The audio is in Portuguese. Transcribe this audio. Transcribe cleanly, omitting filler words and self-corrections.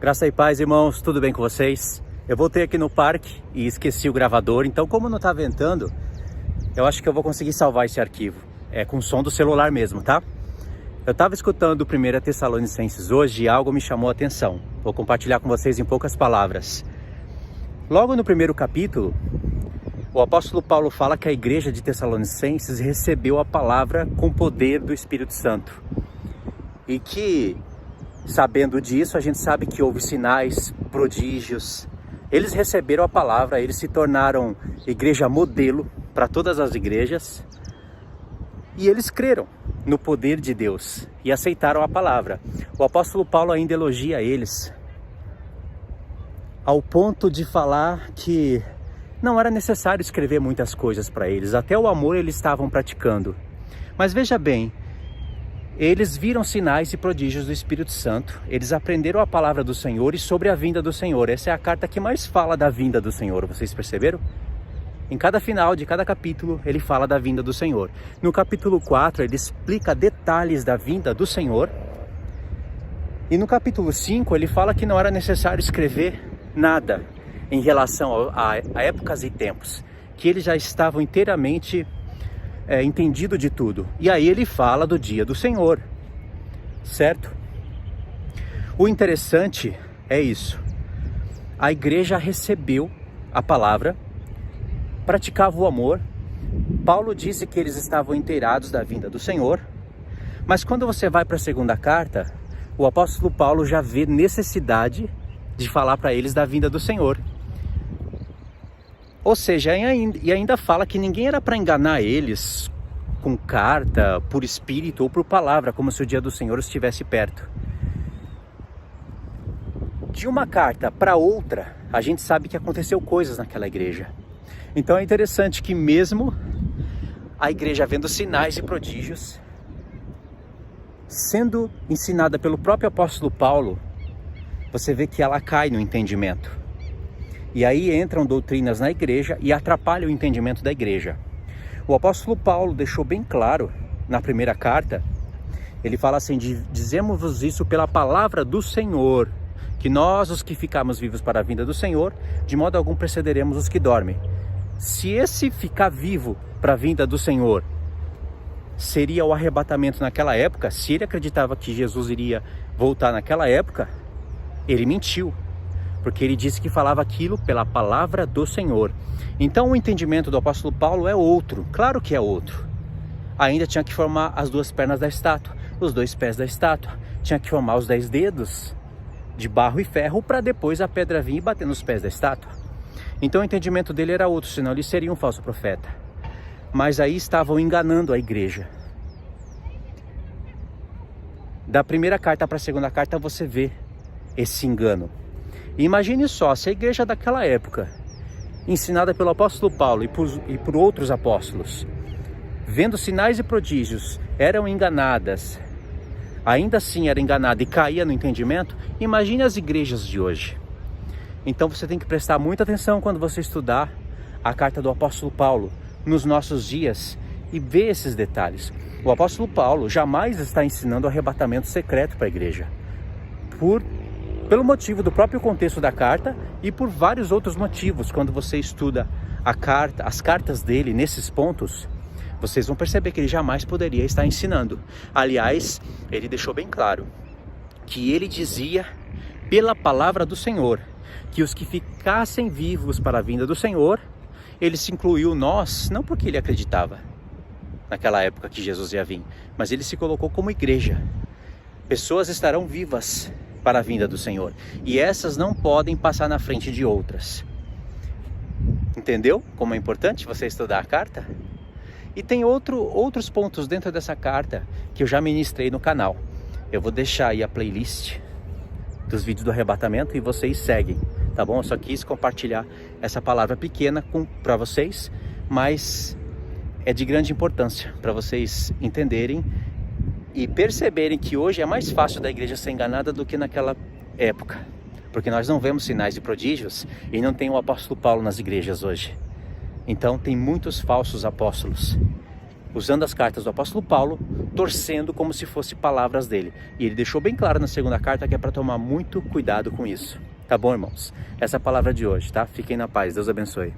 Graça e paz, irmãos, tudo bem com vocês? Eu voltei aqui no parque e esqueci o gravador, então como não tá ventando, eu acho que eu vou conseguir salvar esse arquivo. É com som do celular mesmo, tá? Eu estava escutando o 1 Tessalonicenses hoje e algo me chamou a atenção. Vou compartilhar com vocês em poucas palavras. Logo no primeiro capítulo, o apóstolo Paulo fala que a igreja de Tessalonicenses recebeu a palavra com poder do Espírito Santo. E que, sabendo disso, a gente sabe que houve sinais, prodígios. Eles receberam a palavra, eles se tornaram igreja modelo para todas as igrejas. E eles creram no poder de Deus e aceitaram a palavra. O apóstolo Paulo ainda elogia eles, ao ponto de falar que não era necessário escrever muitas coisas para eles. Até o amor eles estavam praticando. Mas veja bem, eles viram sinais e prodígios do Espírito Santo. Eles aprenderam a palavra do Senhor e sobre a vinda do Senhor. Essa é a carta que mais fala da vinda do Senhor. Vocês perceberam? Em cada final de cada capítulo, ele fala da vinda do Senhor. No capítulo 4, ele explica detalhes da vinda do Senhor. E no capítulo 5, ele fala que não era necessário escrever nada em relação a épocas e tempos, que eles já estavam inteiramente entendido de tudo. E aí ele fala do dia do Senhor, certo? O interessante é isso. A igreja recebeu a palavra, praticava o amor. Paulo disse que eles estavam inteirados da vinda do Senhor. Mas quando você vai para a segunda carta, o apóstolo Paulo já vê necessidade de falar para eles da vinda do Senhor. Ou seja, e ainda fala que ninguém era para enganar eles com carta, por espírito ou por palavra, como se o dia do Senhor estivesse perto. De uma carta para outra, a gente sabe que aconteceu coisas naquela igreja. Então é interessante que mesmo a igreja vendo sinais e prodígios, sendo ensinada pelo próprio apóstolo Paulo, você vê que ela cai no entendimento. E aí entram doutrinas na igreja e atrapalham o entendimento da igreja. O apóstolo Paulo deixou bem claro na primeira carta, ele fala assim: dizemos-vos isso pela palavra do Senhor, que nós, os que ficarmos vivos para a vinda do Senhor, de modo algum precederemos os que dormem. Se esse ficar vivo para a vinda do Senhor seria o arrebatamento naquela época, se ele acreditava que Jesus iria voltar naquela época, ele mentiu, porque ele disse que falava aquilo pela palavra do Senhor. Então o entendimento do apóstolo Paulo é outro, claro que é outro. Ainda tinha que formar as duas pernas da estátua, os dois pés da estátua, tinha que formar os 10 dedos de barro e ferro para depois a pedra vir e bater nos pés da estátua. Então o entendimento dele era outro, senão ele seria um falso profeta. Mas aí estavam enganando a igreja. Da primeira carta para a segunda carta você vê esse engano. E imagine só, se a igreja daquela época, ensinada pelo apóstolo Paulo e por outros apóstolos, vendo sinais e prodígios, eram enganadas, ainda assim era enganada e caía no entendimento, imagine as igrejas de hoje. Então você tem que prestar muita atenção quando você estudar a carta do apóstolo Paulo nos nossos dias e ver esses detalhes. O apóstolo Paulo jamais está ensinando arrebatamento secreto para a igreja, pelo motivo do próprio contexto da carta e por vários outros motivos. Quando você estuda as cartas dele nesses pontos, vocês vão perceber que ele jamais poderia estar ensinando. Aliás, ele deixou bem claro que ele dizia pela palavra do Senhor que os que ficassem vivos para a vinda do Senhor, ele se incluiu nós, não porque ele acreditava naquela época que Jesus ia vir, mas ele se colocou como igreja. Pessoas estarão vivas para a vinda do Senhor, e essas não podem passar na frente de outras. Entendeu como é importante você estudar a carta? E tem outros pontos dentro dessa carta que eu já ministrei no canal. Eu vou deixar aí a playlist dos vídeos do arrebatamento e vocês seguem, tá bom? Eu só quis compartilhar essa palavra pequena para vocês, mas é de grande importância para vocês entenderem e perceberem que hoje é mais fácil da igreja ser enganada do que naquela época, porque nós não vemos sinais e prodígios e não tem o apóstolo Paulo nas igrejas hoje. Então tem muitos falsos apóstolos usando as cartas do apóstolo Paulo, torcendo como se fossem palavras dele. E ele deixou bem claro na segunda carta que é para tomar muito cuidado com isso. Tá bom, irmãos? Essa é a palavra de hoje, tá? Fiquem na paz. Deus abençoe.